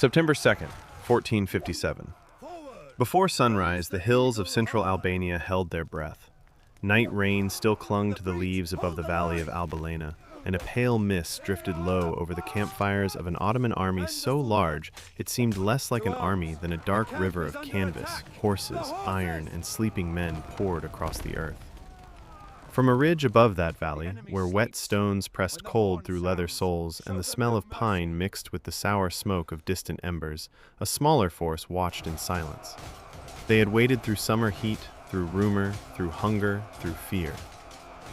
September 2nd, 1457. Before sunrise, the hills of central Albania held their breath. Night rain still clung to the leaves above the valley of Albulena, and a pale mist drifted low over the campfires of an Ottoman army so large it seemed less like an army than a dark river of canvas, horses, iron, and sleeping men poured across the earth. From a ridge above that valley, where wet stones pressed cold through leather soles and the smell of pine mixed with the sour smoke of distant embers, a smaller force watched in silence. They had waded through summer heat, through rumor, through hunger, through fear.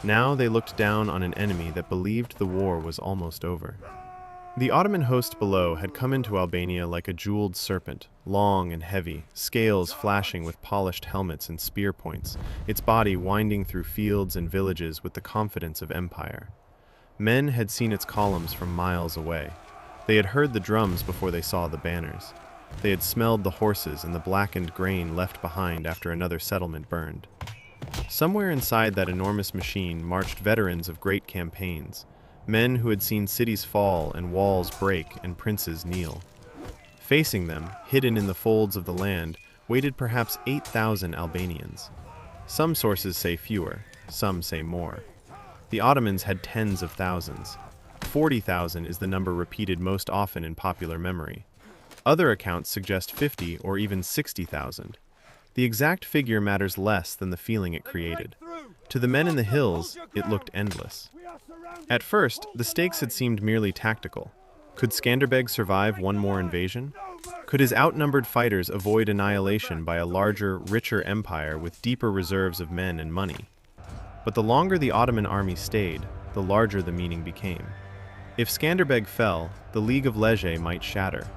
Now they looked down on an enemy that believed the war was almost over. The Ottoman host below had come into Albania like a jeweled serpent, long and heavy, scales flashing with polished helmets and spear points, its body winding through fields and villages with the confidence of empire. Men had seen its columns from miles away. They had heard the drums before they saw the banners. They had smelled the horses and the blackened grain left behind after another settlement burned. Somewhere inside that enormous machine marched veterans of great campaigns, men who had seen cities fall and walls break and princes kneel. Facing them, hidden in the folds of the land, waited perhaps 8,000 Albanians. Some sources say fewer, some say more. The Ottomans had tens of thousands. 40,000 is the number repeated most often in popular memory. Other accounts suggest 50 or even 60,000. The exact figure matters less than the feeling it created. To the men in the hills, it looked endless. At first, the stakes had seemed merely tactical. Could Skanderbeg survive one more invasion? Could his outnumbered fighters avoid annihilation by a larger, richer empire with deeper reserves of men and money? But the longer the Ottoman army stayed, the larger the meaning became. If Skanderbeg fell, the League of Lege might shatter.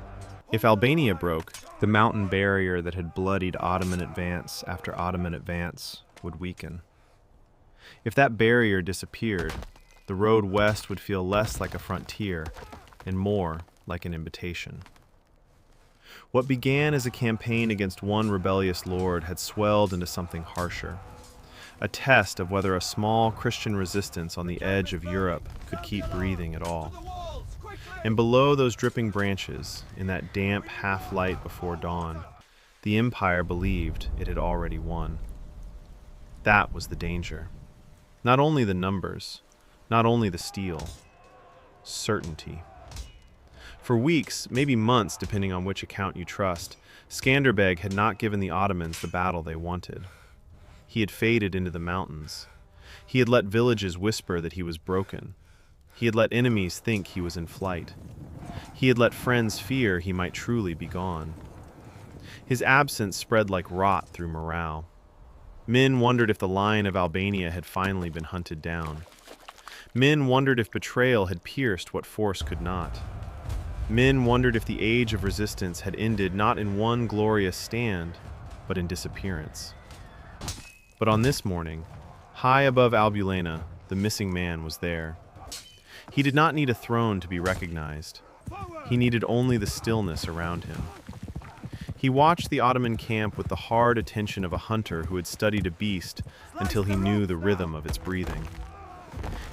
If Albania broke, the mountain barrier that had bloodied Ottoman advance after Ottoman advance would weaken. If that barrier disappeared, the road west would feel less like a frontier and more like an invitation. What began as a campaign against one rebellious lord had swelled into something harsher, a test of whether a small Christian resistance on the edge of Europe could keep breathing at all. And below those dripping branches, in that damp half-light before dawn, the empire believed it had already won. That was the danger. Not only the numbers, not only the steel, certainty. For weeks, maybe months depending on which account you trust, Skanderbeg had not given the Ottomans the battle they wanted. He had faded into the mountains. He had let villages whisper that he was broken. He had let enemies think he was in flight. He had let friends fear he might truly be gone. His absence spread like rot through morale. Men wondered if the Lion of Albania had finally been hunted down. Men wondered if betrayal had pierced what force could not. Men wondered if the age of resistance had ended not in one glorious stand, but in disappearance. But on this morning, high above Albulena, the missing man was there. He did not need a throne to be recognized. He needed only the stillness around him. He watched the Ottoman camp with the hard attention of a hunter who had studied a beast until he knew the rhythm of its breathing.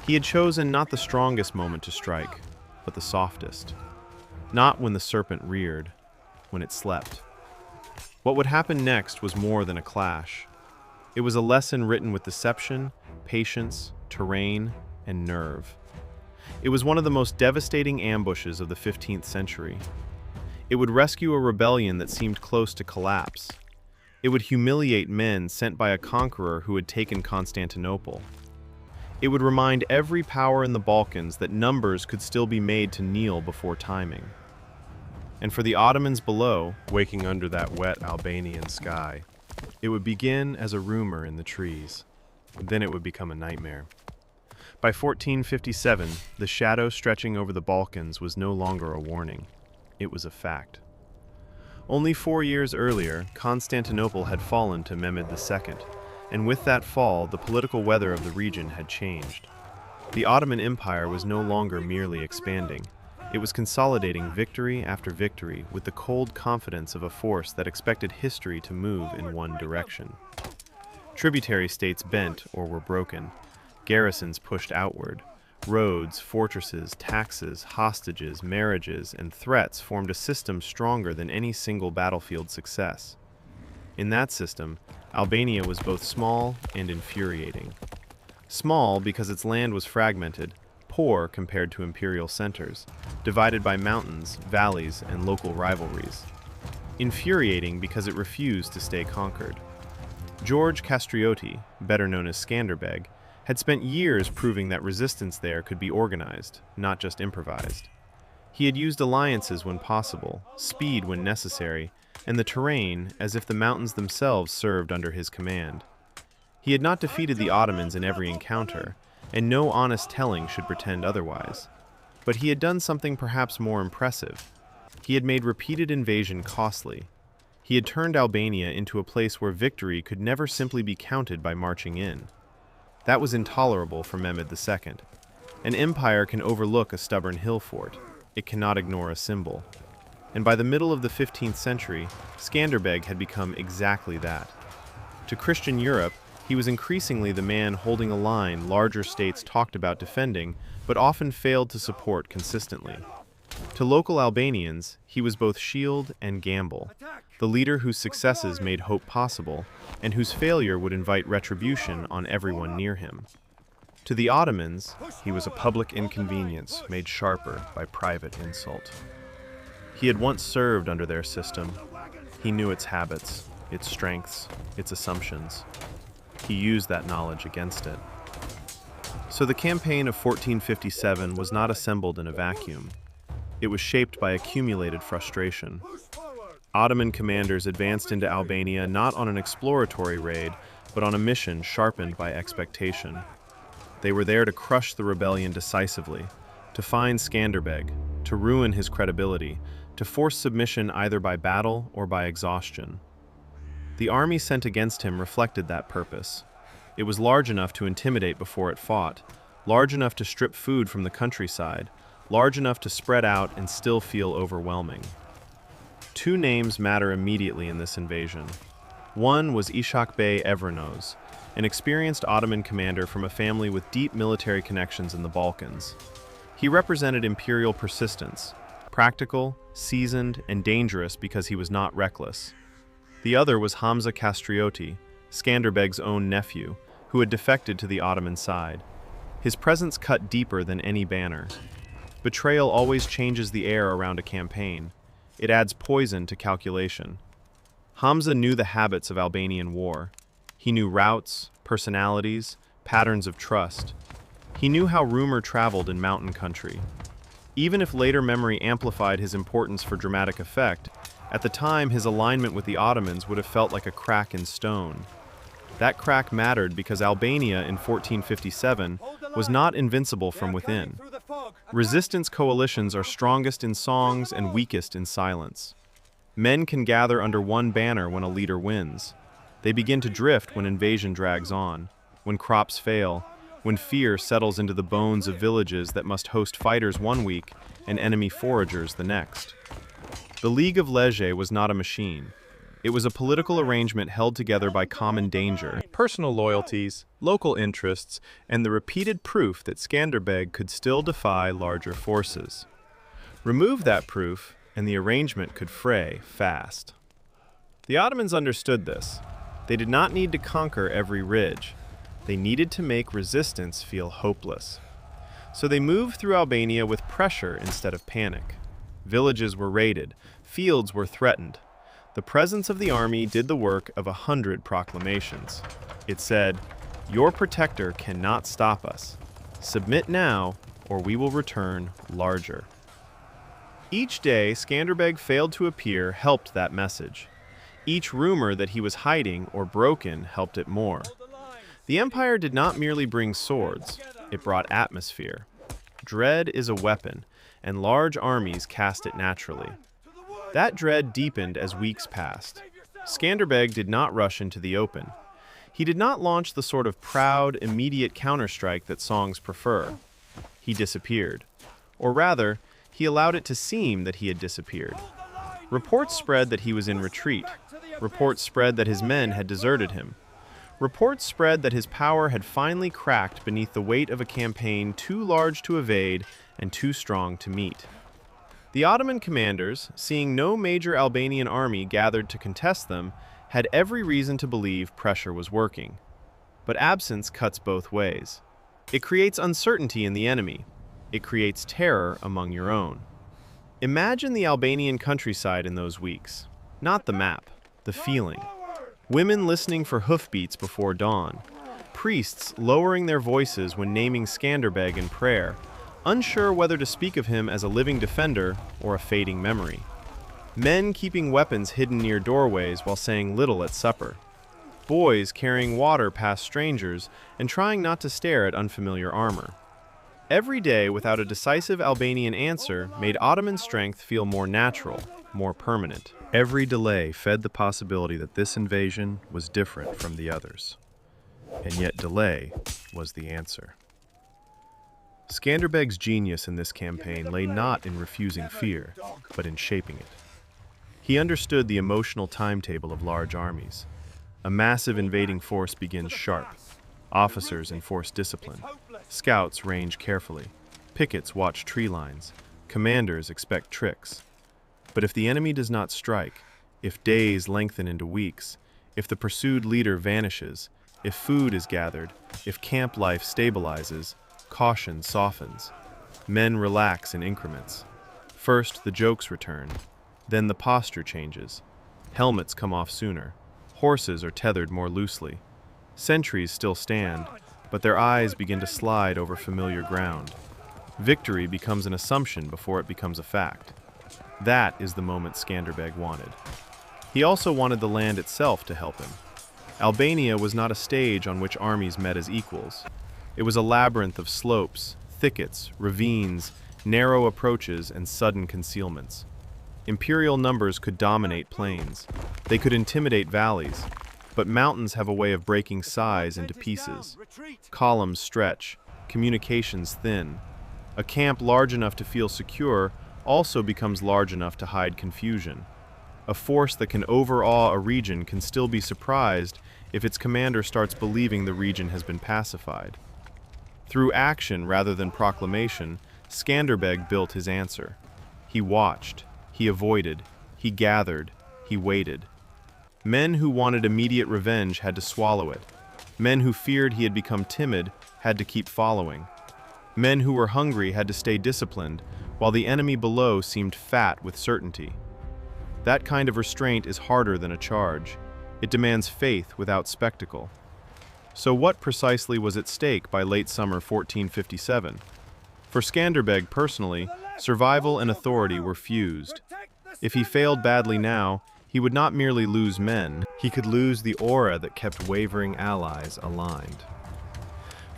He had chosen not the strongest moment to strike, but the softest. Not when the serpent reared, when it slept. What would happen next was more than a clash. It was a lesson written with deception, patience, terrain, and nerve. It was one of the most devastating ambushes of the 15th century. It would rescue a rebellion that seemed close to collapse. It would humiliate men sent by a conqueror who had taken Constantinople. It would remind every power in the Balkans that numbers could still be made to kneel before timing. And for the Ottomans below, waking under that wet Albanian sky, it would begin as a rumor in the trees. Then it would become a nightmare. By 1457, the shadow stretching over the Balkans was no longer a warning. It was a fact. Only 4 years earlier, Constantinople had fallen to Mehmed II, and with that fall, the political weather of the region had changed. The Ottoman Empire was no longer merely expanding. It was consolidating victory after victory with the cold confidence of a force that expected history to move in one direction. Tributary states bent or were broken. Garrisons pushed outward. Roads, fortresses, taxes, hostages, marriages, and threats formed a system stronger than any single battlefield success. In that system, Albania was both small and infuriating. Small because its land was fragmented, poor compared to imperial centers, divided by mountains, valleys, and local rivalries. Infuriating because it refused to stay conquered. George Castrioti, better known as Skanderbeg, had spent years proving that resistance there could be organized, not just improvised. He had used alliances when possible, speed when necessary, and the terrain as if the mountains themselves served under his command. He had not defeated the Ottomans in every encounter, and no honest telling should pretend otherwise. But he had done something perhaps more impressive. He had made repeated invasion costly. He had turned Albania into a place where victory could never simply be counted by marching in. That was intolerable for Mehmed II. An empire can overlook a stubborn hill fort. It cannot ignore a symbol. And by the middle of the 15th century, Skanderbeg had become exactly that. To Christian Europe, he was increasingly the man holding a line larger states talked about defending, but often failed to support consistently. To local Albanians, he was both shield and gamble, the leader whose successes made hope possible, and whose failure would invite retribution on everyone near him. To the Ottomans, he was a public inconvenience made sharper by private insult. He had once served under their system. He knew its habits, its strengths, its assumptions. He used that knowledge against it. So the campaign of 1457 was not assembled in a vacuum. It was shaped by accumulated frustration. Ottoman commanders advanced into Albania not on an exploratory raid, but on a mission sharpened by expectation. They were there to crush the rebellion decisively, to find Skanderbeg, to ruin his credibility, to force submission either by battle or by exhaustion. The army sent against him reflected that purpose. It was large enough to intimidate before it fought, large enough to strip food from the countryside, large enough to spread out and still feel overwhelming. Two names matter immediately in this invasion. One was Ishak Bey Evrenos, an experienced Ottoman commander from a family with deep military connections in the Balkans. He represented imperial persistence, practical, seasoned, and dangerous because he was not reckless. The other was Hamza Castrioti, Skanderbeg's own nephew, who had defected to the Ottoman side. His presence cut deeper than any banner. Betrayal always changes the air around a campaign. It adds poison to calculation. Hamza knew the habits of Albanian war. He knew routes, personalities, patterns of trust. He knew how rumor traveled in mountain country. Even if later memory amplified his importance for dramatic effect, at the time his alignment with the Ottomans would have felt like a crack in stone. That crack mattered because Albania in 1457 was not invincible from within. Resistance coalitions are strongest in songs and weakest in silence. Men can gather under one banner when a leader wins. They begin to drift when invasion drags on, when crops fail, when fear settles into the bones of villages that must host fighters one week and enemy foragers the next. The League of Lege was not a machine. It was a political arrangement held together by common danger, personal loyalties, local interests, and the repeated proof that Skanderbeg could still defy larger forces. Remove that proof, and the arrangement could fray fast. The Ottomans understood this. They did not need to conquer every ridge. They needed to make resistance feel hopeless. So they moved through Albania with pressure instead of panic. Villages were raided, fields were threatened. The presence of the army did the work of 100 proclamations. It said, "Your protector cannot stop us. Submit now, or we will return larger." Each day, Skanderbeg failed to appear helped that message. Each rumor that he was hiding or broken helped it more. The empire did not merely bring swords, it brought atmosphere. Dread is a weapon, and large armies cast it naturally. That dread deepened as weeks passed. Skanderbeg did not rush into the open. He did not launch the sort of proud, immediate counterstrike that songs prefer. He disappeared. Or rather, he allowed it to seem that he had disappeared. Reports spread that he was in retreat. Reports spread that his men had deserted him. Reports spread that his power had finally cracked beneath the weight of a campaign too large to evade and too strong to meet. The Ottoman commanders, seeing no major Albanian army gathered to contest them, had every reason to believe pressure was working. But absence cuts both ways. It creates uncertainty in the enemy. It creates terror among your own. Imagine the Albanian countryside in those weeks. Not the map, the feeling. Women listening for hoofbeats before dawn. Priests lowering their voices when naming Skanderbeg in prayer, unsure whether to speak of him as a living defender or a fading memory. Men keeping weapons hidden near doorways while saying little at supper. Boys carrying water past strangers and trying not to stare at unfamiliar armor. Every day without a decisive Albanian answer made Ottoman strength feel more natural, more permanent. Every delay fed the possibility that this invasion was different from the others. And yet delay was the answer. Skanderbeg's genius in this campaign lay not in refusing fear, but in shaping it. He understood the emotional timetable of large armies. A massive invading force begins sharp. Officers enforce discipline. Scouts range carefully. Pickets watch tree lines. Commanders expect tricks. But if the enemy does not strike, if days lengthen into weeks, if the pursued leader vanishes, if food is gathered, if camp life stabilizes, caution softens. Men relax in increments. First, the jokes return. Then the posture changes. Helmets come off sooner. Horses are tethered more loosely. Sentries still stand, but their eyes begin to slide over familiar ground. Victory becomes an assumption before it becomes a fact. That is the moment Skanderbeg wanted. He also wanted the land itself to help him. Albania was not a stage on which armies met as equals. It was a labyrinth of slopes, thickets, ravines, narrow approaches, and sudden concealments. Imperial numbers could dominate plains. They could intimidate valleys, but mountains have a way of breaking size into pieces. Columns stretch, communications thin. A camp large enough to feel secure also becomes large enough to hide confusion. A force that can overawe a region can still be surprised if its commander starts believing the region has been pacified. Through action rather than proclamation, Skanderbeg built his answer. He watched, he avoided, he gathered, he waited. Men who wanted immediate revenge had to swallow it. Men who feared he had become timid had to keep following. Men who were hungry had to stay disciplined, while the enemy below seemed fat with certainty. That kind of restraint is harder than a charge. It demands faith without spectacle. So what precisely was at stake by late summer 1457? For Skanderbeg personally, survival and authority were fused. If he failed badly now, he would not merely lose men, he could lose the aura that kept wavering allies aligned.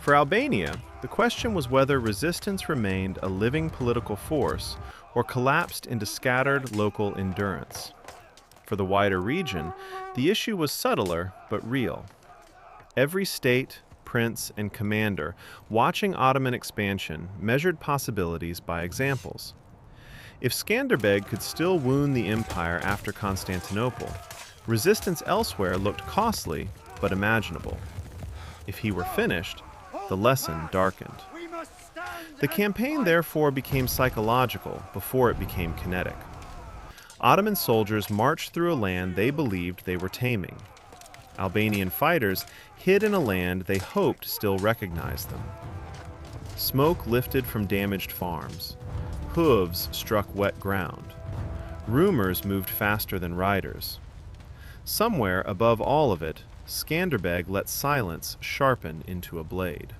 For Albania, the question was whether resistance remained a living political force or collapsed into scattered local endurance. For the wider region, the issue was subtler but real. Every state, prince, and commander watching Ottoman expansion measured possibilities by examples. If Skanderbeg could still wound the empire after Constantinople, resistance elsewhere looked costly but imaginable. If he were finished, the lesson darkened. The campaign therefore became psychological before it became kinetic. Ottoman soldiers marched through a land they believed they were taming. Albanian fighters hid in a land they hoped still recognized them. Smoke lifted from damaged farms. Hooves struck wet ground. Rumors moved faster than riders. Somewhere above all of it, Skanderbeg let silence sharpen into a blade.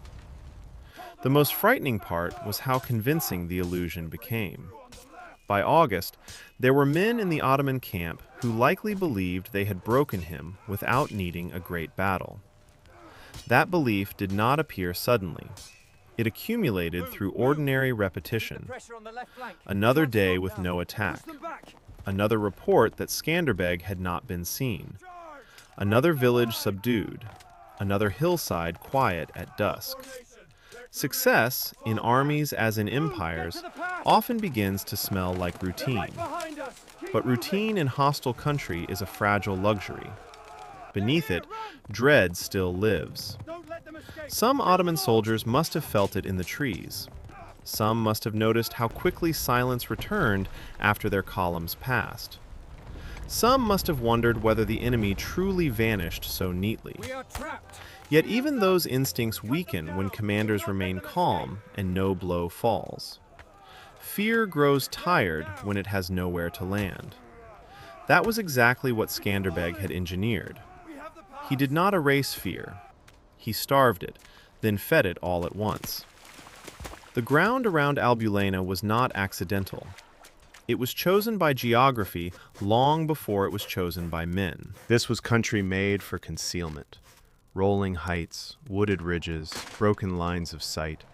The most frightening part was how convincing the illusion became. By August, there were men in the Ottoman camp who likely believed they had broken him without needing a great battle. That belief did not appear suddenly. It accumulated through ordinary repetition. Another day with no attack. Another report that Skanderbeg had not been seen. Another village subdued. Another hillside quiet at dusk. Success, in armies as in empires, often begins to smell like routine. But routine in hostile country is a fragile luxury. Beneath it, dread still lives. Some Ottoman soldiers must have felt it in the trees. Some must have noticed how quickly silence returned after their columns passed. Some must have wondered whether the enemy truly vanished so neatly. Yet even those instincts weaken when commanders remain calm and no blow falls. Fear grows tired when it has nowhere to land. That was exactly what Skanderbeg had engineered. He did not erase fear. He starved it, then fed it all at once. The ground around Albulena was not accidental. It was chosen by geography long before it was chosen by men. This was country made for concealment. Rolling heights, wooded ridges, broken lines of sight,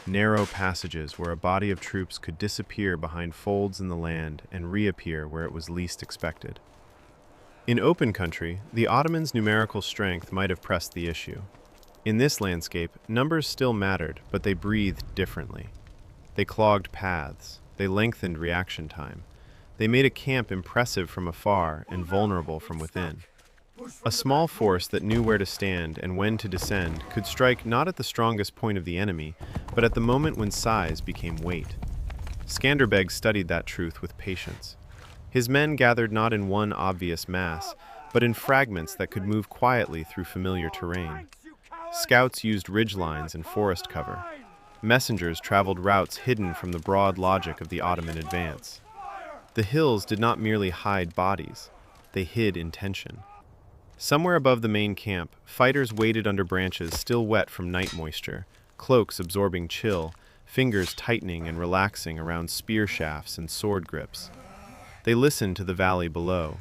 narrow passages where a body of troops could disappear behind folds in the land and reappear where it was least expected. In open country, the Ottomans' numerical strength might have pressed the issue. In this landscape, numbers still mattered, but they breathed differently. They clogged paths. They lengthened reaction time. They made a camp impressive from afar and vulnerable from within. A small force that knew where to stand and when to descend could strike not at the strongest point of the enemy, but at the moment when size became weight. Skanderbeg studied that truth with patience. His men gathered not in one obvious mass, but in fragments that could move quietly through familiar terrain. Scouts used ridgelines and forest cover. Messengers traveled routes hidden from the broad logic of the Ottoman advance. The hills did not merely hide bodies, they hid intention. Somewhere above the main camp, fighters waited under branches still wet from night moisture, cloaks absorbing chill, fingers tightening and relaxing around spear shafts and sword grips. They listened to the valley below.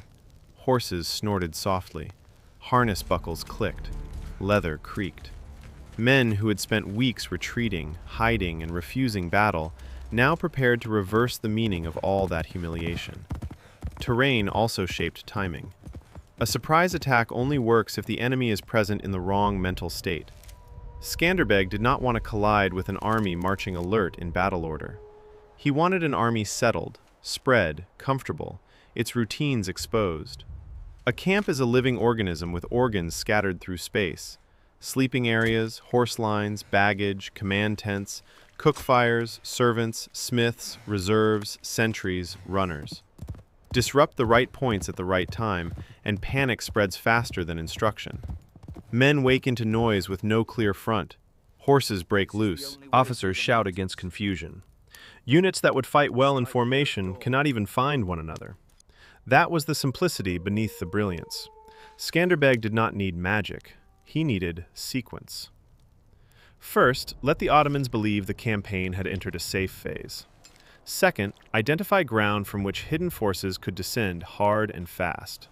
Horses snorted softly. Harness buckles clicked. Leather creaked. Men who had spent weeks retreating, hiding, and refusing battle now prepared to reverse the meaning of all that humiliation. Terrain also shaped timing. A surprise attack only works if the enemy is present in the wrong mental state. Skanderbeg did not want to collide with an army marching alert in battle order. He wanted an army settled, spread, comfortable, its routines exposed. A camp is a living organism with organs scattered through space. Sleeping areas, horse lines, baggage, command tents, cook fires, servants, smiths, reserves, sentries, runners. Disrupt the right points at the right time, and panic spreads faster than instruction. Men wake into noise with no clear front. Horses break loose. Officers shout against confusion. Units that would fight well in formation cannot even find one another. That was the simplicity beneath the brilliance. Skanderbeg did not need magic. He needed sequence. First, let the Ottomans believe the campaign had entered a safe phase. Second, identify ground from which hidden forces could descend hard and fast.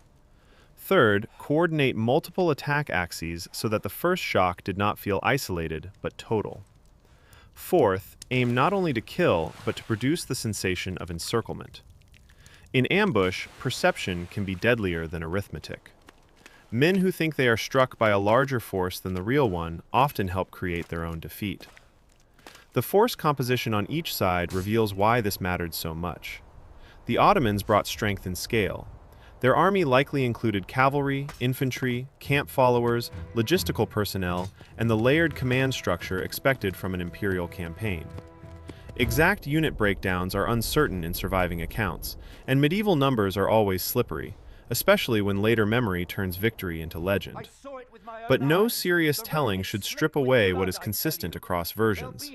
Third, coordinate multiple attack axes so that the first shock did not feel isolated, but total. Fourth, aim not only to kill, but to produce the sensation of encirclement. In ambush, perception can be deadlier than arithmetic. Men who think they are struck by a larger force than the real one often help create their own defeat. The force composition on each side reveals why this mattered so much. The Ottomans brought strength in scale. Their army likely included cavalry, infantry, camp followers, logistical personnel, and the layered command structure expected from an imperial campaign. Exact unit breakdowns are uncertain in surviving accounts, and medieval numbers are always slippery, especially when later memory turns victory into legend. But no serious telling should strip away what is consistent across versions.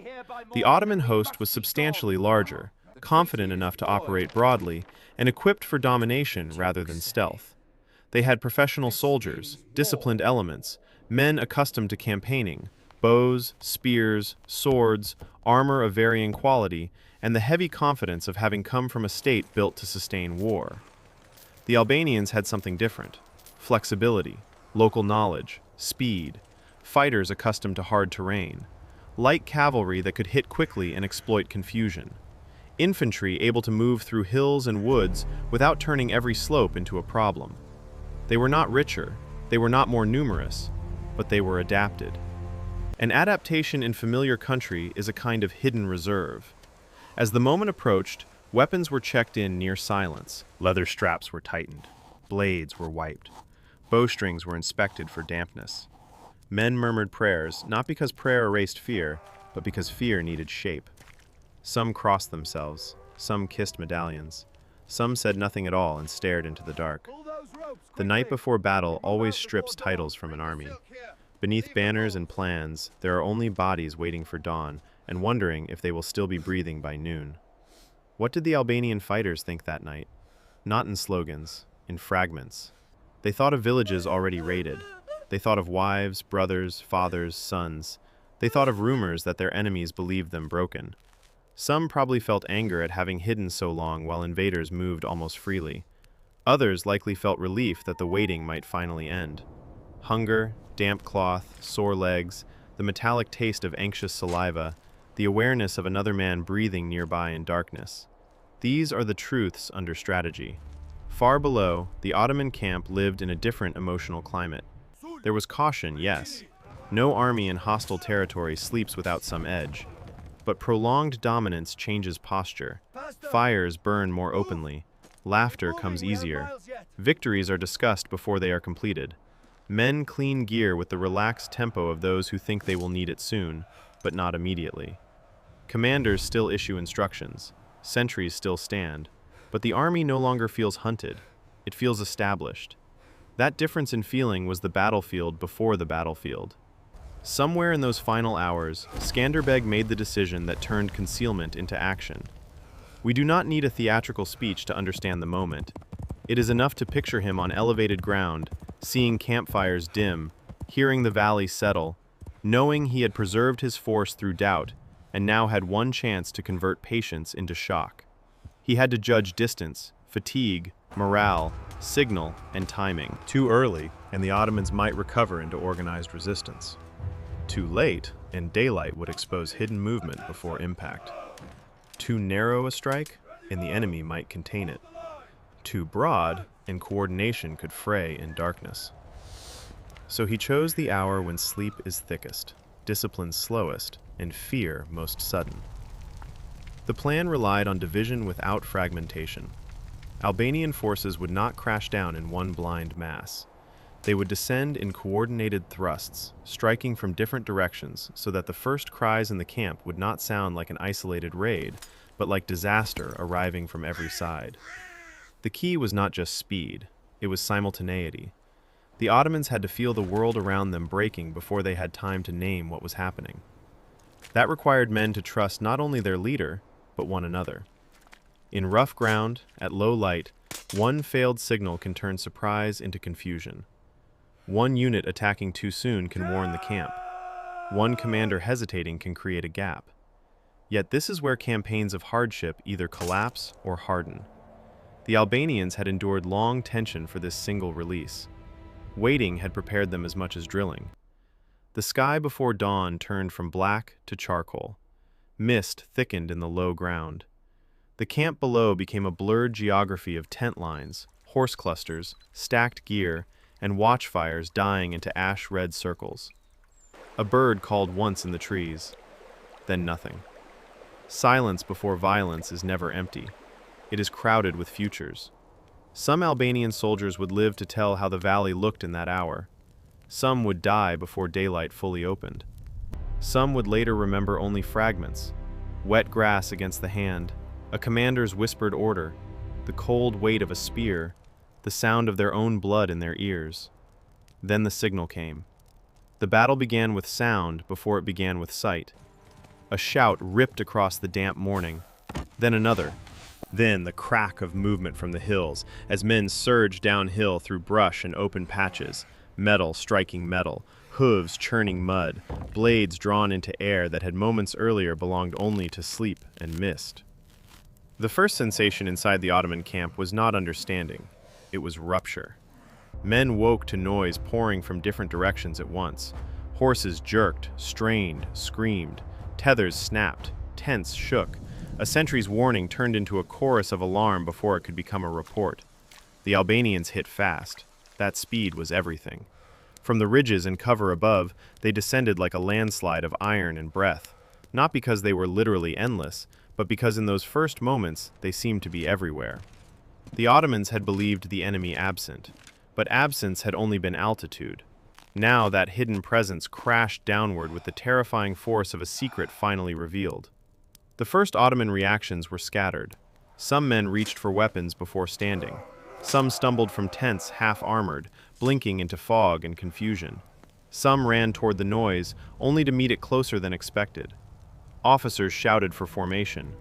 The Ottoman host was substantially larger, confident enough to operate broadly, and equipped for domination rather than stealth. They had professional soldiers, disciplined elements, men accustomed to campaigning, bows, spears, swords, armor of varying quality, and the heavy confidence of having come from a state built to sustain war. The Albanians had something different: flexibility, local knowledge, speed, fighters accustomed to hard terrain, light cavalry that could hit quickly and exploit confusion, infantry able to move through hills and woods without turning every slope into a problem. They were not richer, they were not more numerous, but they were adapted. An adaptation in familiar country is a kind of hidden reserve. As the moment approached, weapons were checked in near silence. Leather straps were tightened. Blades were wiped. Bowstrings were inspected for dampness. Men murmured prayers, not because prayer erased fear, but because fear needed shape. Some crossed themselves, some kissed medallions, some said nothing at all and stared into the dark. The night before battle always strips titles from an army. Beneath banners and plans, there are only bodies waiting for dawn and wondering if they will still be breathing by noon. What did the Albanian fighters think that night? Not in slogans, in fragments. They thought of villages already raided. They thought of wives, brothers, fathers, sons. They thought of rumors that their enemies believed them broken. Some probably felt anger at having hidden so long while invaders moved almost freely. Others likely felt relief that the waiting might finally end. Hunger, damp cloth, sore legs, the metallic taste of anxious saliva, the awareness of another man breathing nearby in darkness. These are the truths under strategy. Far below, the Ottoman camp lived in a different emotional climate. There was caution, yes. No army in hostile territory sleeps without some edge. But prolonged dominance changes posture. Fires burn more openly. Laughter comes easier. Victories are discussed before they are completed. Men clean gear with the relaxed tempo of those who think they will need it soon, but not immediately. Commanders still issue instructions. Sentries still stand. But the army no longer feels hunted. It feels established. That difference in feeling was the battlefield before the battlefield. Somewhere in those final hours, Skanderbeg made the decision that turned concealment into action. We do not need a theatrical speech to understand the moment. It is enough to picture him on elevated ground, seeing campfires dim, hearing the valley settle, knowing he had preserved his force through doubt, and now had one chance to convert patience into shock. He had to judge distance, fatigue, morale, signal, and timing. Too early, and the Ottomans might recover into organized resistance. Too late, and daylight would expose hidden movement before impact. Too narrow a strike, and the enemy might contain it. Too broad, and coordination could fray in darkness. So he chose the hour when sleep is thickest, discipline slowest, and fear most sudden. The plan relied on division without fragmentation. Albanian forces would not crash down in one blind mass. They would descend in coordinated thrusts, striking from different directions so that the first cries in the camp would not sound like an isolated raid, but like disaster arriving from every side. The key was not just speed, it was simultaneity. The Ottomans had to feel the world around them breaking before they had time to name what was happening. That required men to trust not only their leader, but one another. In rough ground, at low light, one failed signal can turn surprise into confusion. One unit attacking too soon can warn the camp. One commander hesitating can create a gap. Yet this is where campaigns of hardship either collapse or harden. The Albanians had endured long tension for this single release. Waiting had prepared them as much as drilling. The sky before dawn turned from black to charcoal. Mist thickened in the low ground. The camp below became a blurred geography of tent lines, horse clusters, stacked gear, and watchfires dying into ash-red circles. A bird called once in the trees, then nothing. Silence before violence is never empty. It is crowded with futures. Some Albanian soldiers would live to tell how the valley looked in that hour. Some would die before daylight fully opened. Some would later remember only fragments: wet grass against the hand, a commander's whispered order, the cold weight of a spear, the sound of their own blood in their ears. Then the signal came. The battle began with sound before it began with sight. A shout ripped across the damp morning, then another. Then the crack of movement from the hills as men surged downhill through brush and open patches, metal striking metal, hooves churning mud, blades drawn into air that had moments earlier belonged only to sleep and mist. The first sensation inside the Ottoman camp was not understanding. It was rupture. Men woke to noise pouring from different directions at once. Horses jerked, strained, screamed. Tethers snapped. Tents shook. A sentry's warning turned into a chorus of alarm before it could become a report. The Albanians hit fast. That speed was everything. From the ridges and cover above, they descended like a landslide of iron and breath, not because they were literally endless, but because in those first moments they seemed to be everywhere. The Ottomans had believed the enemy absent, But absence had only been altitude. Now that hidden presence crashed downward with the terrifying force of a secret finally revealed. The first Ottoman reactions were scattered. Some men reached for weapons before standing. Some stumbled from tents half-armored, blinking into fog and confusion. Some ran toward the noise, only to meet it closer than expected. Officers shouted for formation.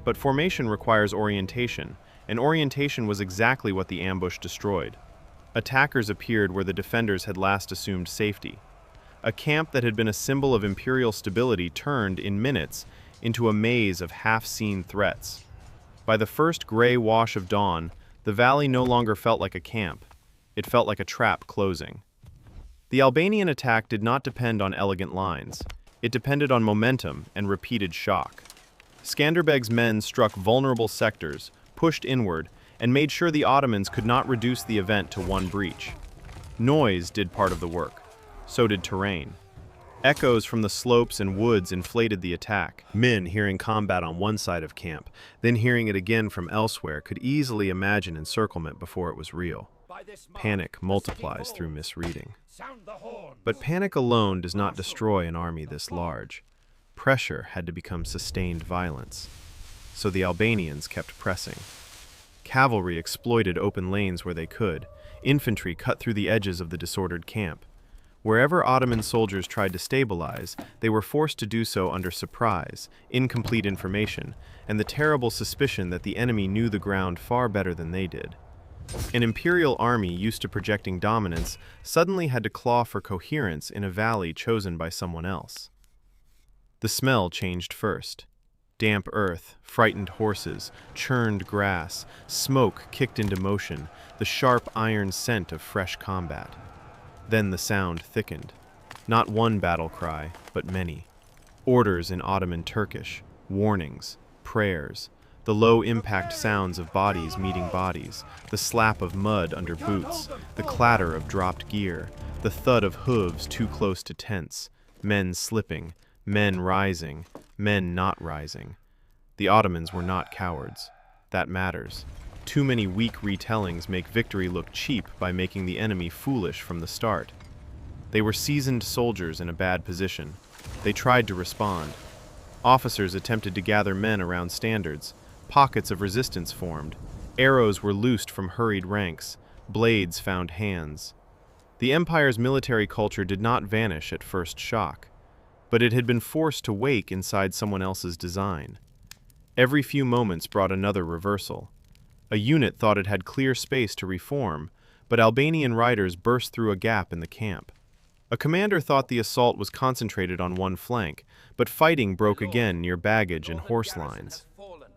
But formation requires orientation, and orientation was exactly what the ambush destroyed. Attackers appeared where the defenders had last assumed safety. A camp that had been a symbol of imperial stability turned, in minutes, into a maze of half-seen threats. By the first gray wash of dawn, the valley no longer felt like a camp. It felt like a trap closing. The Albanian attack did not depend on elegant lines. It depended on momentum and repeated shock. Skanderbeg's men struck vulnerable sectors, pushed inward, and made sure the Ottomans could not reduce the event to one breach. Noise did part of the work. So did terrain. Echoes from the slopes and woods inflated the attack. Men hearing combat on one side of camp, then hearing it again from elsewhere, could easily imagine encirclement before it was real. Panic multiplies through misreading. But panic alone does not destroy an army this large. Pressure had to become sustained violence. So the Albanians kept pressing. Cavalry exploited open lanes where they could. Infantry cut through the edges of the disordered camp. Wherever Ottoman soldiers tried to stabilize, they were forced to do so under surprise, incomplete information, and the terrible suspicion that the enemy knew the ground far better than they did. An imperial army used to projecting dominance suddenly had to claw for coherence in a valley chosen by someone else. The smell changed first. Damp earth, frightened horses, churned grass, smoke kicked into motion, the sharp iron scent of fresh combat. Then the sound thickened. Not one battle cry, but many. Orders in Ottoman Turkish, warnings, prayers, the low-impact sounds of bodies meeting bodies, the slap of mud under boots, the clatter of dropped gear, the thud of hooves too close to tents, men slipping, men rising, men not rising. The Ottomans were not cowards. That matters. Too many weak retellings make victory look cheap by making the enemy foolish from the start. They were seasoned soldiers in a bad position. They tried to respond. Officers attempted to gather men around standards. Pockets of resistance formed. Arrows were loosed from hurried ranks. Blades found hands. The empire's military culture did not vanish at first shock, but it had been forced to wake inside someone else's design. Every few moments brought another reversal. A unit thought it had clear space to reform, but Albanian riders burst through a gap in the camp. A commander thought the assault was concentrated on one flank, but fighting broke again near baggage and horse lines.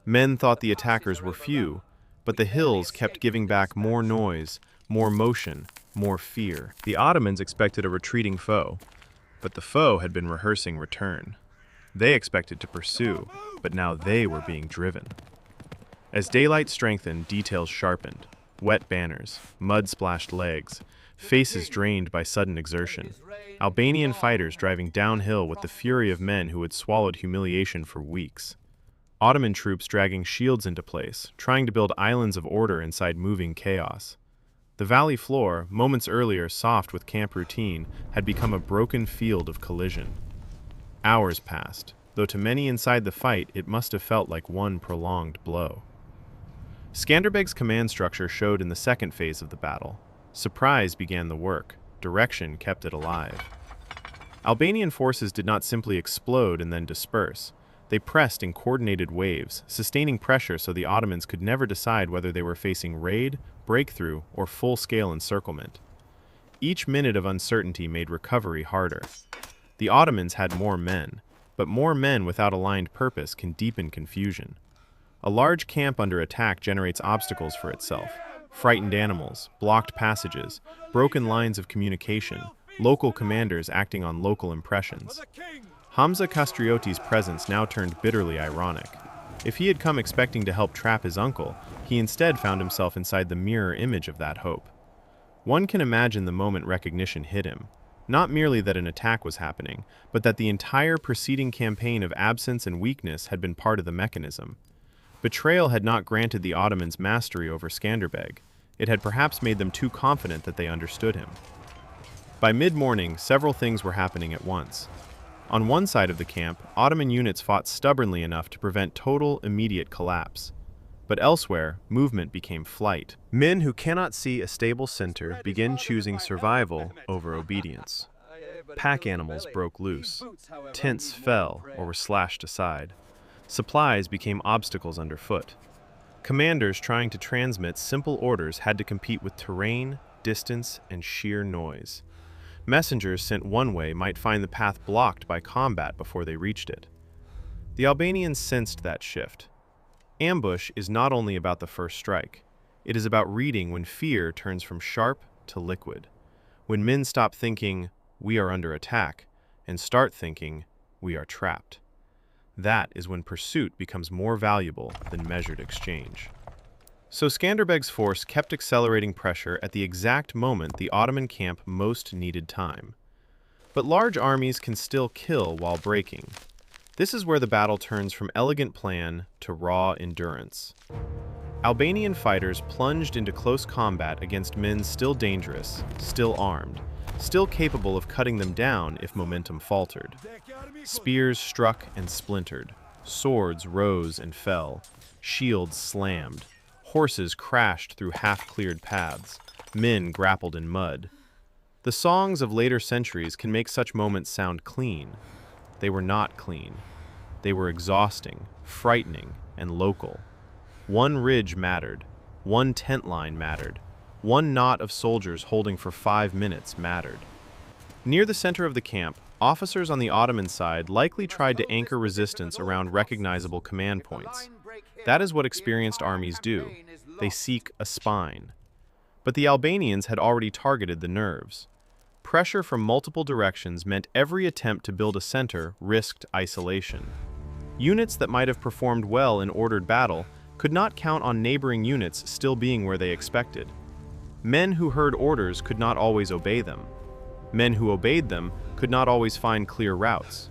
Men thought the attackers were few, but the hills kept giving back more noise, more motion, more fear. The Ottomans expected a retreating foe, but the foe had been rehearsing return. They expected to pursue, but now they were being driven. As daylight strengthened, details sharpened. Wet banners, mud-splashed legs, faces drained by sudden exertion. Albanian fighters driving downhill with the fury of men who had swallowed humiliation for weeks. Ottoman troops dragging shields into place, trying to build islands of order inside moving chaos. The valley floor, moments earlier soft with camp routine, had become a broken field of collision. Hours passed, though to many inside the fight it must have felt like one prolonged blow. Skanderbeg's command structure showed in the second phase of the battle. Surprise began the work. Direction kept it alive. Albanian forces did not simply explode and then disperse. They pressed in coordinated waves, sustaining pressure so the Ottomans could never decide whether they were facing raid, breakthrough, or full-scale encirclement. Each minute of uncertainty made recovery harder. The Ottomans had more men, but more men without aligned purpose can deepen confusion. A large camp under attack generates obstacles for itself. Frightened animals, blocked passages, broken lines of communication, local commanders acting on local impressions. Hamza Kastriotti's presence now turned bitterly ironic. If he had come expecting to help trap his uncle, he instead found himself inside the mirror image of that hope. One can imagine the moment recognition hit him. Not merely that an attack was happening, but that the entire preceding campaign of absence and weakness had been part of the mechanism. Betrayal had not granted the Ottomans mastery over Skanderbeg. It had perhaps made them too confident that they understood him. By mid-morning, several things were happening at once. On one side of the camp, Ottoman units fought stubbornly enough to prevent total, immediate collapse. But elsewhere, movement became flight. Men who cannot see a stable center begin choosing survival over obedience. Pack animals broke loose. Tents fell or were slashed aside. Supplies became obstacles underfoot. Commanders trying to transmit simple orders had to compete with terrain, distance, and sheer noise. Messengers sent one way might find the path blocked by combat before they reached it. The Albanians sensed that shift. Ambush is not only about the first strike. It is about reading when fear turns from sharp to liquid. When men stop thinking, "we are under attack," and start thinking, "we are trapped." That is when pursuit becomes more valuable than measured exchange. So Skanderbeg's force kept accelerating pressure at the exact moment the Ottoman camp most needed time. But large armies can still kill while breaking. This is where the battle turns from elegant plan to raw endurance. Albanian fighters plunged into close combat against men still dangerous, still armed, still capable of cutting them down if momentum faltered. Spears struck and splintered, swords rose and fell, shields slammed, horses crashed through half-cleared paths, men grappled in mud. The songs of later centuries can make such moments sound clean. They were not clean. They were exhausting, frightening, and local. One ridge mattered. One tent line mattered. One knot of soldiers holding for 5 minutes mattered. Near the center of the camp, officers on the Ottoman side likely tried to anchor resistance around recognizable command points. That is what experienced armies do. They seek a spine. But the Albanians had already targeted the nerves. Pressure from multiple directions meant every attempt to build a center risked isolation. Units that might have performed well in ordered battle could not count on neighboring units still being where they expected. Men who heard orders could not always obey them. Men who obeyed them could not always find clear routes.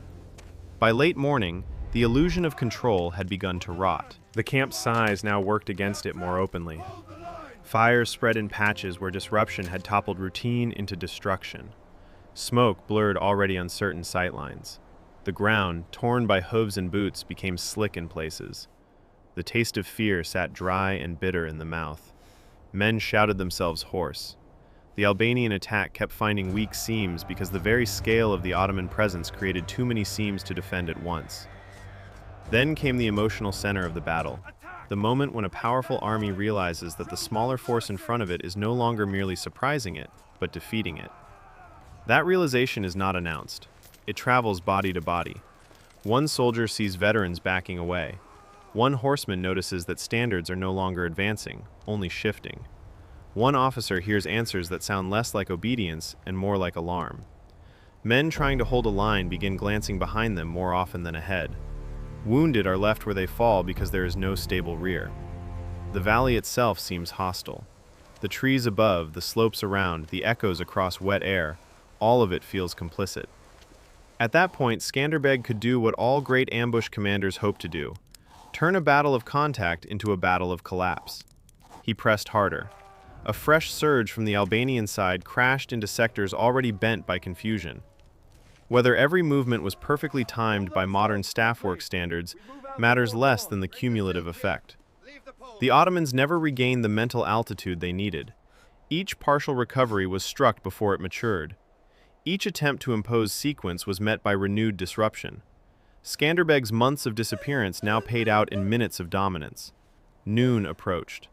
By late morning, the illusion of control had begun to rot. The camp's size now worked against it more openly. Fires spread in patches where disruption had toppled routine into destruction. Smoke blurred already uncertain sightlines. The ground, torn by hooves and boots, became slick in places. The taste of fear sat dry and bitter in the mouth. Men shouted themselves hoarse. The Albanian attack kept finding weak seams because the very scale of the Ottoman presence created too many seams to defend at once. Then came the emotional center of the battle, the moment when a powerful army realizes that the smaller force in front of it is no longer merely surprising it, but defeating it. That realization is not announced. It travels body to body. One soldier sees veterans backing away. One horseman notices that standards are no longer advancing, only shifting. One officer hears answers that sound less like obedience and more like alarm. Men trying to hold a line begin glancing behind them more often than ahead. Wounded are left where they fall because there is no stable rear. The valley itself seems hostile. The trees above, the slopes around, the echoes across wet air, all of it feels complicit. At that point, Skanderbeg could do what all great ambush commanders hope to do: turn a battle of contact into a battle of collapse. He pressed harder. A fresh surge from the Albanian side crashed into sectors already bent by confusion. Whether every movement was perfectly timed by modern staff work standards matters less than the cumulative effect. The Ottomans never regained the mental altitude they needed. Each partial recovery was struck before it matured. Each attempt to impose sequence was met by renewed disruption. Skanderbeg's months of disappearance now paid out in minutes of dominance. Noon approached.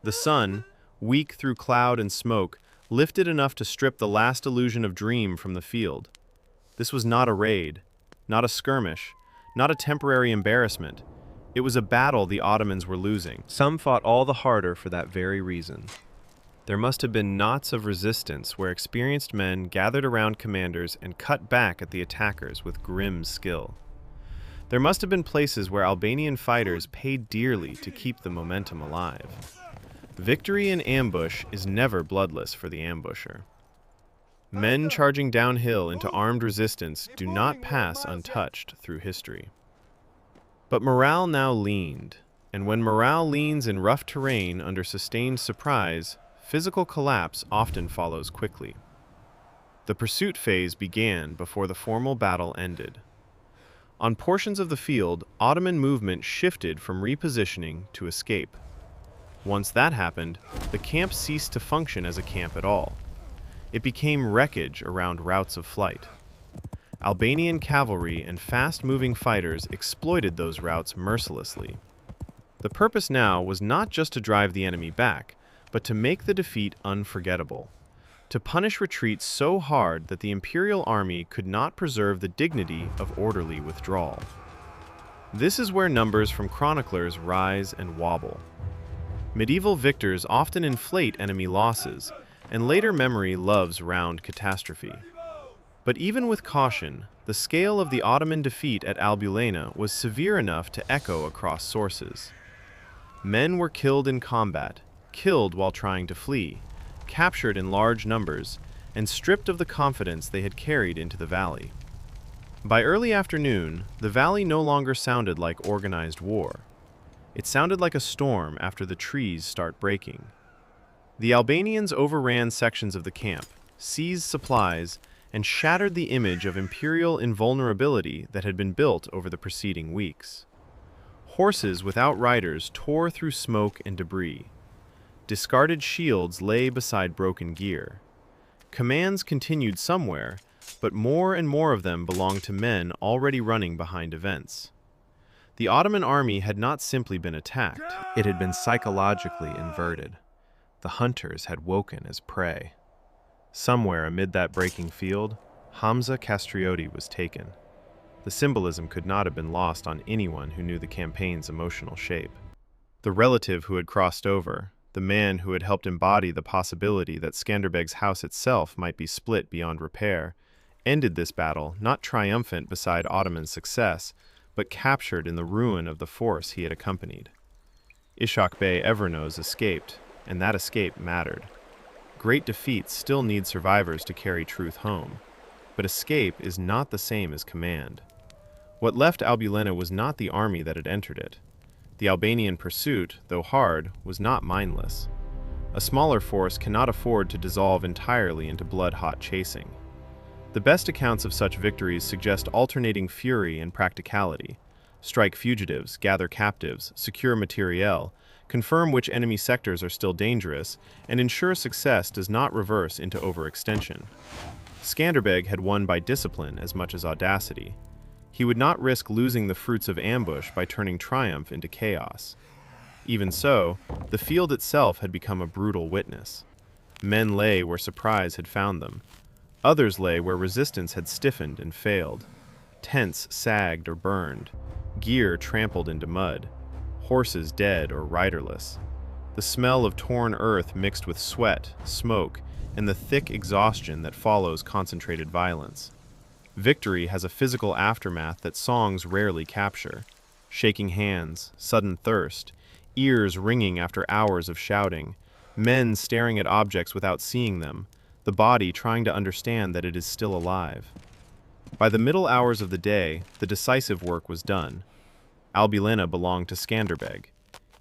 The sun, weak through cloud and smoke, lifted enough to strip the last illusion of dream from the field. This was not a raid, not a skirmish, not a temporary embarrassment. It was a battle the Ottomans were losing. Some fought all the harder for that very reason. There must have been knots of resistance where experienced men gathered around commanders and cut back at the attackers with grim skill. There must have been places where Albanian fighters paid dearly to keep the momentum alive. Victory in ambush is never bloodless for the ambusher. Men charging downhill into armed resistance do not pass untouched through history. But morale now leaned, and when morale leans in rough terrain under sustained surprise, physical collapse often follows quickly. The pursuit phase began before the formal battle ended. On portions of the field, Ottoman movement shifted from repositioning to escape. Once that happened, the camp ceased to function as a camp at all. It became wreckage around routes of flight. Albanian cavalry and fast-moving fighters exploited those routes mercilessly. The purpose now was not just to drive the enemy back, but to make the defeat unforgettable, to punish retreat so hard that the imperial army could not preserve the dignity of orderly withdrawal. This is where numbers from chroniclers rise and wobble. Medieval victors often inflate enemy losses, and later memory loves round catastrophe. But even with caution, the scale of the Ottoman defeat at Albulena was severe enough to echo across sources. Men were killed in combat, killed while trying to flee, captured in large numbers, and stripped of the confidence they had carried into the valley. By early afternoon, the valley no longer sounded like organized war. It sounded like a storm after the trees start breaking. The Albanians overran sections of the camp, seized supplies, and shattered the image of imperial invulnerability that had been built over the preceding weeks. Horses without riders tore through smoke and debris. Discarded shields lay beside broken gear. Commands continued somewhere, but more and more of them belonged to men already running behind events. The Ottoman army had not simply been attacked, it had been psychologically inverted. The hunters had woken as prey. Somewhere amid that breaking field, Hamza Castrioti was taken. The symbolism could not have been lost on anyone who knew the campaign's emotional shape. The relative who had crossed over, the man who had helped embody the possibility that Skanderbeg's house itself might be split beyond repair, ended this battle not triumphant beside Ottoman success, but captured in the ruin of the force he had accompanied. Ishak Bey Evernos escaped, and that escape mattered. Great defeats still need survivors to carry truth home, but escape is not the same as command. What left Albulena was not the army that had entered it. The Albanian pursuit, though hard, was not mindless. A smaller force cannot afford to dissolve entirely into blood-hot chasing. The best accounts of such victories suggest alternating fury and practicality. Strike fugitives, gather captives, secure materiel, confirm which enemy sectors are still dangerous, and ensure success does not reverse into overextension. Skanderbeg had won by discipline as much as audacity. He would not risk losing the fruits of ambush by turning triumph into chaos. Even so, the field itself had become a brutal witness. Men lay where surprise had found them. Others lay where resistance had stiffened and failed. Tents sagged or burned. Gear trampled into mud. Horses dead or riderless. The smell of torn earth mixed with sweat, smoke, and the thick exhaustion that follows concentrated violence. Victory has a physical aftermath that songs rarely capture. Shaking hands, sudden thirst, ears ringing after hours of shouting, men staring at objects without seeing them, the body trying to understand that it is still alive. By the middle hours of the day, the decisive work was done. Albulena belonged to Skanderbeg.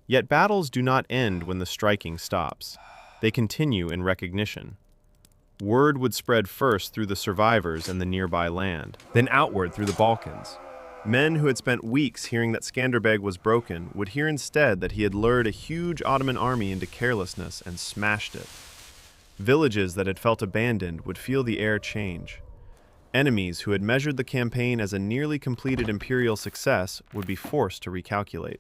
Yet battles do not end when the striking stops. They continue in recognition. Word would spread first through the survivors and the nearby land, then outward through the Balkans. Men who had spent weeks hearing that Skanderbeg was broken would hear instead that he had lured a huge Ottoman army into carelessness and smashed it. Villages that had felt abandoned would feel the air change. Enemies who had measured the campaign as a nearly completed imperial success would be forced to recalculate.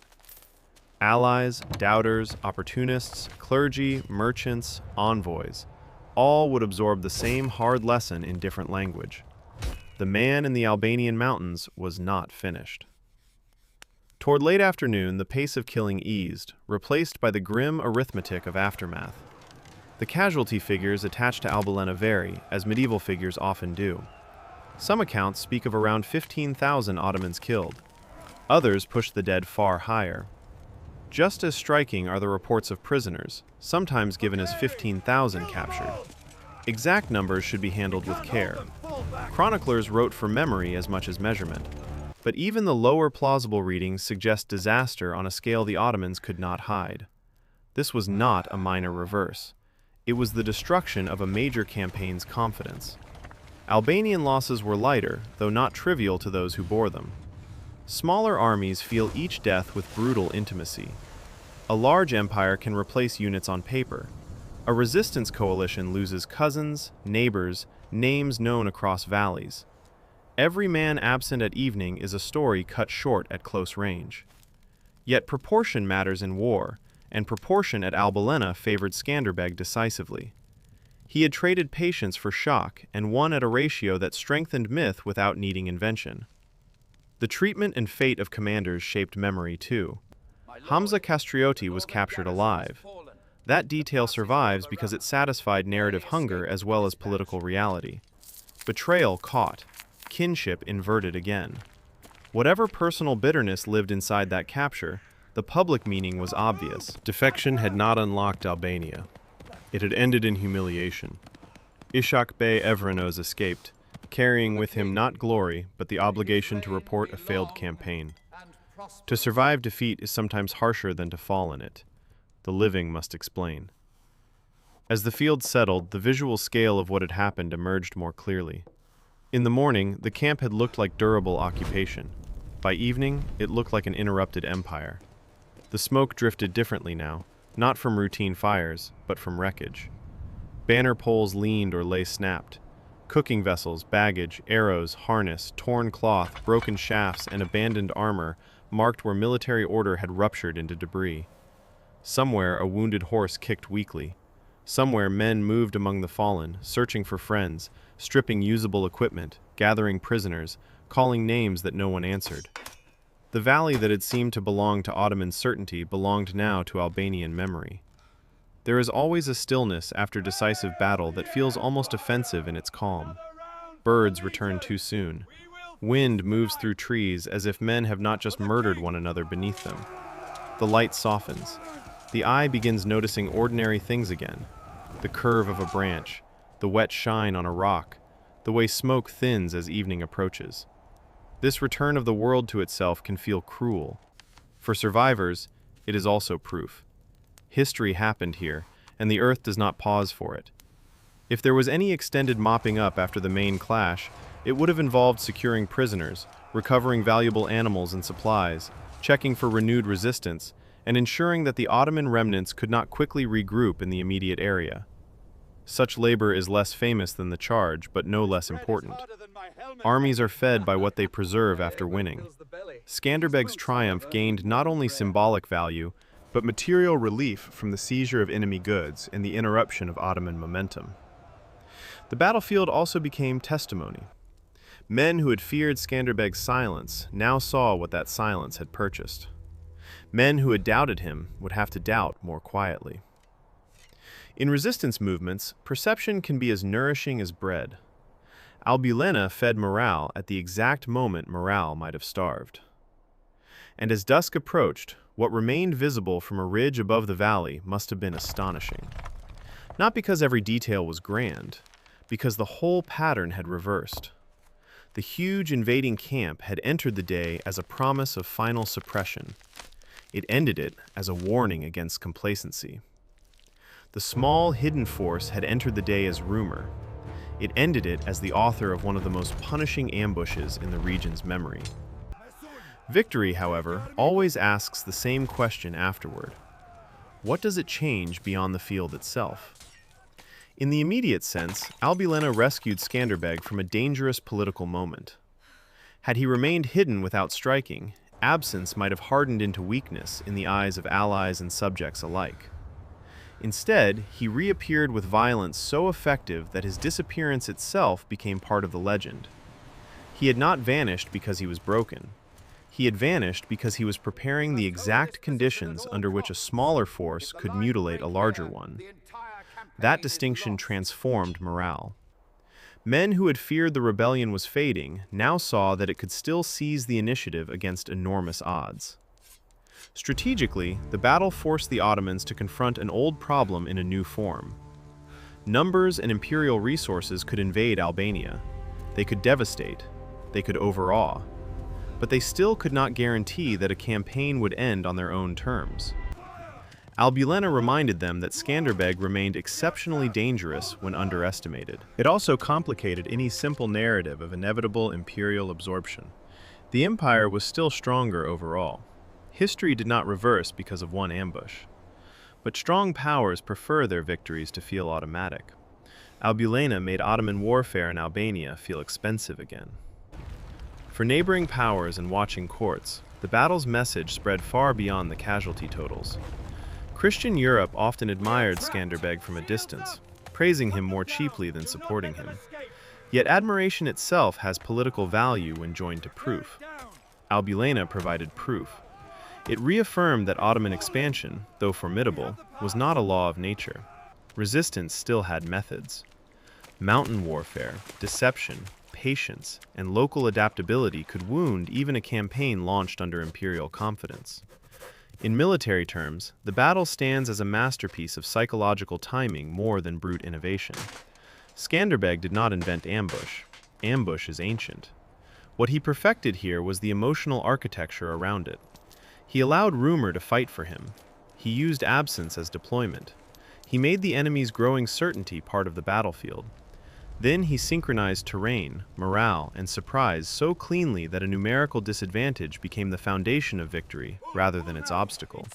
Allies, doubters, opportunists, clergy, merchants, envoys, all would absorb the same hard lesson in different language. The man in the Albanian mountains was not finished. Toward late afternoon, the pace of killing eased, replaced by the grim arithmetic of aftermath. The casualty figures attached to Albulena vary, as medieval figures often do. Some accounts speak of around 15,000 Ottomans killed. Others push the dead far higher. Just as striking are the reports of prisoners, sometimes given as 15,000 captured. Exact numbers should be handled with care. Chroniclers wrote for memory as much as measurement, but even the lower plausible readings suggest disaster on a scale the Ottomans could not hide. This was not a minor reverse. It was the destruction of a major campaign's confidence. Albanian losses were lighter, though not trivial to those who bore them. Smaller armies feel each death with brutal intimacy. A large empire can replace units on paper. A resistance coalition loses cousins, neighbors, names known across valleys. Every man absent at evening is a story cut short at close range. Yet proportion matters in war, and proportion at Albulena favored Skanderbeg decisively. He had traded patience for shock and won at a ratio that strengthened myth without needing invention. The treatment and fate of commanders shaped memory too. Hamza Castrioti was captured alive. That detail survives because it satisfied narrative hunger as well as political reality. Betrayal caught, kinship inverted again. Whatever personal bitterness lived inside that capture, the public meaning was obvious. Defection had not unlocked Albania. It had ended in humiliation. Ishak Bey Evrenos escaped, carrying with him not glory, but the obligation to report a failed campaign. To survive defeat is sometimes harsher than to fall in it. The living must explain. As the field settled, the visual scale of what had happened emerged more clearly. In the morning, the camp had looked like durable occupation. By evening, it looked like an interrupted empire. The smoke drifted differently now, not from routine fires, but from wreckage. Banner poles leaned or lay snapped. Cooking vessels, baggage, arrows, harness, torn cloth, broken shafts, and abandoned armor marked where military order had ruptured into debris. Somewhere a wounded horse kicked weakly. Somewhere men moved among the fallen, searching for friends, stripping usable equipment, gathering prisoners, calling names that no one answered. The valley that had seemed to belong to Ottoman certainty belonged now to Albanian memory. There is always a stillness after decisive battle that feels almost offensive in its calm. Birds return too soon. Wind moves through trees as if men have not just murdered one another beneath them. The light softens. The eye begins noticing ordinary things again. The curve of a branch, the wet shine on a rock, the way smoke thins as evening approaches. This return of the world to itself can feel cruel. For survivors, it is also proof. History happened here, and the earth does not pause for it. If there was any extended mopping up after the main clash, it would have involved securing prisoners, recovering valuable animals and supplies, checking for renewed resistance, and ensuring that the Ottoman remnants could not quickly regroup in the immediate area. Such labor is less famous than the charge, but no less important. Armies are fed by what they preserve after winning. Skanderbeg's triumph gained not only symbolic value, but material relief from the seizure of enemy goods and the interruption of Ottoman momentum. The battlefield also became testimony. Men who had feared Skanderbeg's silence now saw what that silence had purchased. Men who had doubted him would have to doubt more quietly. In resistance movements, perception can be as nourishing as bread. Albulena fed morale at the exact moment morale might have starved. And as dusk approached, what remained visible from a ridge above the valley must have been astonishing. Not because every detail was grand, because the whole pattern had reversed. The huge invading camp had entered the day as a promise of final suppression. It ended it as a warning against complacency. The small, hidden force had entered the day as rumor. It ended it as the author of one of the most punishing ambushes in the region's memory. Victory, however, always asks the same question afterward. What does it change beyond the field itself? In the immediate sense, Albulena rescued Skanderbeg from a dangerous political moment. Had he remained hidden without striking, absence might have hardened into weakness in the eyes of allies and subjects alike. Instead, he reappeared with violence so effective that his disappearance itself became part of the legend. He had not vanished because he was broken. He had vanished because he was preparing the exact conditions under which a smaller force could mutilate a larger one. That distinction transformed morale. Men who had feared the rebellion was fading now saw that it could still seize the initiative against enormous odds. Strategically, the battle forced the Ottomans to confront an old problem in a new form. Numbers and imperial resources could invade Albania. They could devastate. They could overawe. But they still could not guarantee that a campaign would end on their own terms. Albulena reminded them that Skanderbeg remained exceptionally dangerous when underestimated. It also complicated any simple narrative of inevitable imperial absorption. The empire was still stronger overall. History did not reverse because of one ambush. But strong powers prefer their victories to feel automatic. Albulena made Ottoman warfare in Albania feel expensive again. For neighboring powers and watching courts, the battle's message spread far beyond the casualty totals. Christian Europe often admired Skanderbeg from a distance, praising him more cheaply than supporting him. Yet admiration itself has political value when joined to proof. Albulena provided proof. It reaffirmed that Ottoman expansion, though formidable, was not a law of nature. Resistance still had methods. Mountain warfare, deception, patience, and local adaptability could wound even a campaign launched under imperial confidence. In military terms, the battle stands as a masterpiece of psychological timing more than brute innovation. Skanderbeg did not invent ambush. Ambush is ancient. What he perfected here was the emotional architecture around it. He allowed rumor to fight for him. He used absence as deployment. He made the enemy's growing certainty part of the battlefield. Then he synchronized terrain, morale, and surprise so cleanly that a numerical disadvantage became the foundation of victory rather than its obstacle.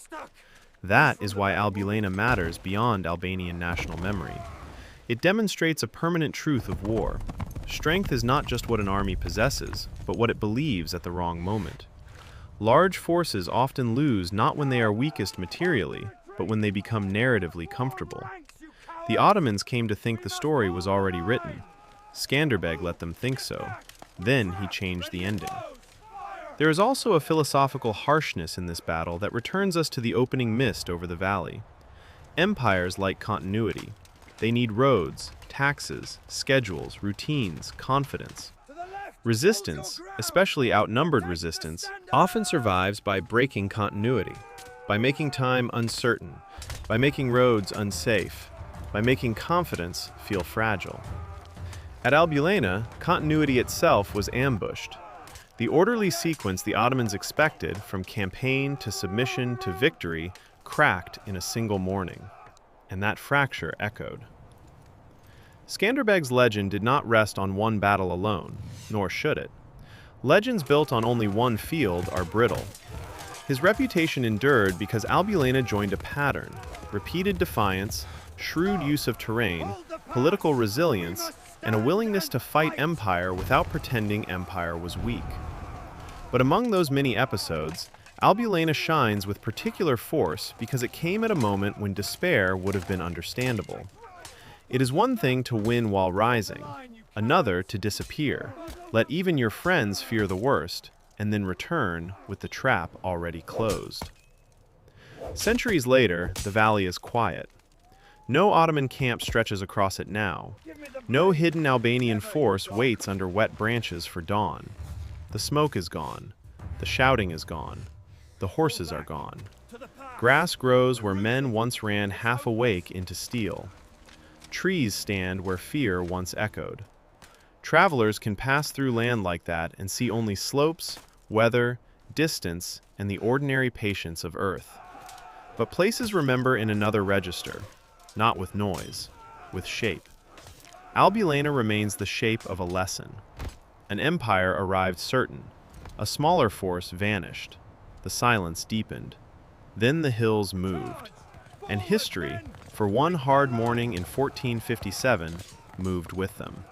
That is why Albulena matters beyond Albanian national memory. It demonstrates a permanent truth of war. Strength is not just what an army possesses, but what it believes at the wrong moment. Large forces often lose not when they are weakest materially, but when they become narratively comfortable. The Ottomans came to think the story was already written. Skanderbeg let them think so. Then he changed the ending. There is also a philosophical harshness in this battle that returns us to the opening mist over the valley. Empires like continuity. They need roads, taxes, schedules, routines, confidence. Resistance, especially outnumbered resistance, often survives by breaking continuity, by making time uncertain, by making roads unsafe, by making confidence feel fragile. At Albulena, continuity itself was ambushed. The orderly sequence the Ottomans expected, from campaign to submission to victory, cracked in a single morning, and that fracture echoed. Skanderbeg's legend did not rest on one battle alone, nor should it. Legends built on only one field are brittle. His reputation endured because Albulena joined a pattern: repeated defiance, shrewd use of terrain, political resilience, and a willingness to fight empire without pretending empire was weak. But among those many episodes, Albulena shines with particular force because it came at a moment when despair would have been understandable. It is one thing to win while rising, another to disappear, let even your friends fear the worst, and then return with the trap already closed. Centuries later, the valley is quiet. No Ottoman camp stretches across it now. No hidden Albanian force waits under wet branches for dawn. The smoke is gone. The shouting is gone. The horses are gone. Grass grows where men once ran half awake into steel. Trees stand where fear once echoed. Travelers can pass through land like that and see only slopes, weather, distance, and the ordinary patience of earth. But places remember in another register. Not with noise, with shape. Albulena remains the shape of a lesson. An empire arrived certain. A smaller force vanished. The silence deepened. Then the hills moved. And history, for one hard morning in 1457, moved with them.